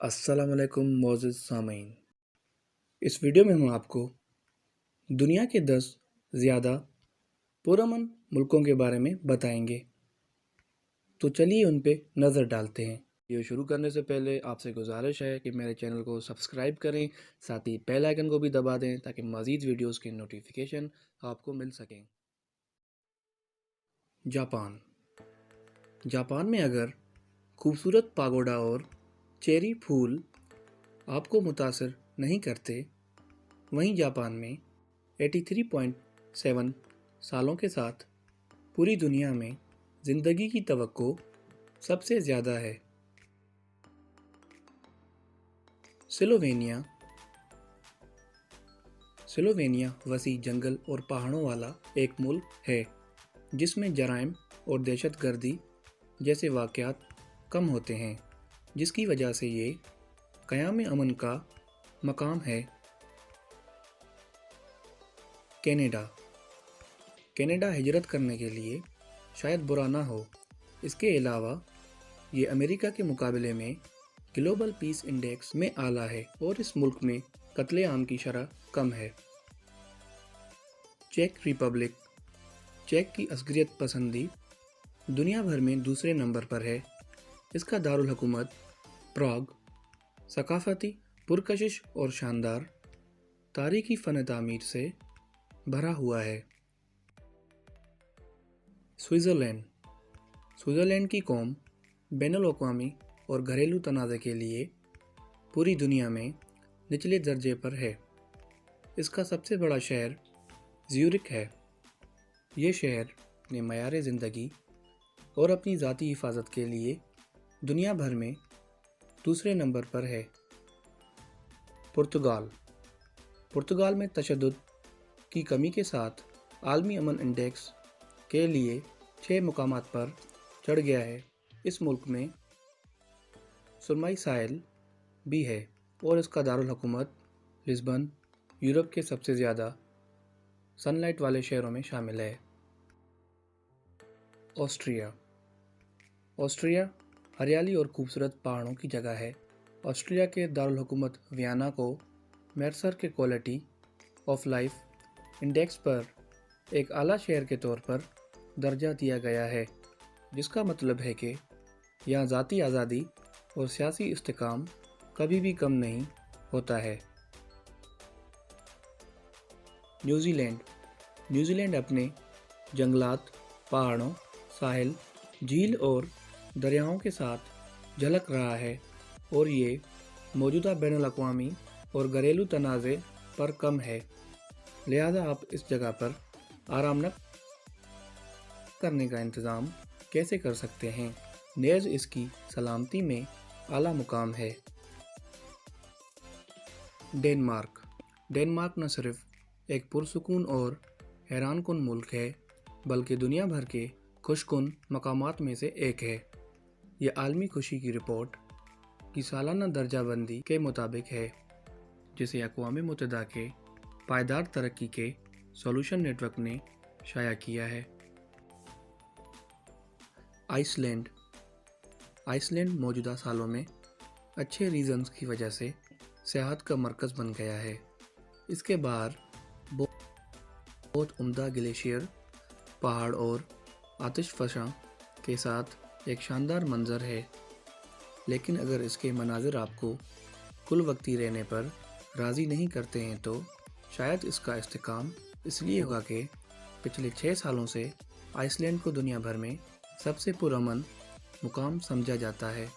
अस्सलाम वालेकुम मोअज़्ज़िज़ सामीन। इस वीडियो में हम आपको दुनिया के 10 ज़्यादा पुरअमन मुल्कों के बारे में बताएंगे। तो चलिए उन पे नज़र डालते हैं। वीडियो शुरू करने से पहले आपसे गुजारिश है कि मेरे चैनल को सब्सक्राइब करें, साथ ही बेल आइकन को भी दबा दें ताकि मज़ीद वीडियोस के नोटिफिकेशन आपको मिल सकें। जापान। जापान में अगर खूबसूरत पागोडा और चेरी फूल आपको मुतासर नहीं करते, वहीं जापान में 83.7 सालों के साथ पूरी दुनिया में ज़िंदगी की तवक्को सबसे ज़्यादा है। स्लोवेनिया। स्लोवेनिया वसी जंगल और पहाड़ों वाला एक मुल्क है जिसमें जराइम और दहशतगर्दी जैसे वाक़यात कम होते हैं, जिसकी वजह से ये क़याम अमन का मकाम है। कनाडा। कनाडा हिजरत करने के लिए शायद बुरा ना हो। इसके अलावा ये अमेरिका के मुकाबले में ग्लोबल पीस इंडेक्स में आला है और इस मुल्क में कत्ले-आम की शरह कम है। Check Republic. चेक की असगरियत पसंदी दुनिया भर में दूसरे नंबर पर है। इसका दारुल हुकूमत प्राग सकाफती पुरकशिश और शानदार तारीखी फ़न तामीर से भरा हुआ है। स्विट्ज़रलैंड। स्विट्ज़रलैंड की कौम बैनुल-अक़वामी और घरेलू तनाज़े के लिए पूरी दुनिया में निचले दर्जे पर है। इसका सबसे बड़ा शहर ज़्यूरिख है। ये शहर ने मयार ज़िंदगी और अपनी ज़ाती हिफाजत के लिए दुनिया भर में दूसरे नंबर पर है। पुर्तगाल। पुर्तगाल में तशद्दुद की कमी के साथ आलमी अमन इंडेक्स के लिए 6 मुकामात पर चढ़ गया है। इस मुल्क में सुरमाई साहिल भी है और इसका दारुल हुकूमत लिस्बन यूरोप के सबसे ज़्यादा सनलाइट वाले शहरों में शामिल है। ऑस्ट्रिया। ऑस्ट्रिया हरियाली और खूबसूरत पहाड़ों की जगह है। ऑस्ट्रिया के दारुल हुकूमत वियना को मेर्सर के क्वालिटी ऑफ लाइफ इंडेक्स पर एक आला शहर के तौर पर दर्जा दिया गया है, जिसका मतलब है कि यहाँ ज़ाती आज़ादी और सियासी इस्तेकाम कभी भी कम नहीं होता है। न्यूज़ीलैंड। न्यूज़ीलैंड अपने जंगलात, पहाड़ों, साहिल, झील और दरियाओं के साथ झलक रहा है और ये मौजूदा बैनुल-अक़वामी और घरेलू तनाज़े पर कम है, लिहाजा आप इस जगह पर आराम न करने का इंतज़ाम कैसे कर सकते हैं। नेज़ इसकी सलामती में आला मुकाम है। डेनमार्क। डेनमार्क न सिर्फ एक पुरसुकून और हैरानकुन मुल्क है, बल्कि दुनिया भर के खुशकुन मकामात में से एक है। यह आलमी खुशी की रिपोर्ट की सालाना दर्जाबंदी के मुताबिक है, जिसे अक़वाम मुत्तहिदा के पायदार तरक्की के सॉल्यूशन नेटवर्क ने शाया किया है। आइसलैंड। आइसलैंड मौजूदा सालों में अच्छे रीजन्स की वजह से सियाहत का मरकज़ बन गया है। इसके बाहर बहुत उम्दा ग्लेशियर, पहाड़ और आतिशफ़शां के साथ एक शानदार मंज़र है, लेकिन अगर इसके मनाज़िर आपको कुल वक्ती रहने पर राज़ी नहीं करते हैं तो शायद इसका इस्तेकाम इसलिए होगा कि पिछले 6 सालों से आइसलैंड को दुनिया भर में सबसे पुरअमन मुकाम समझा जाता है।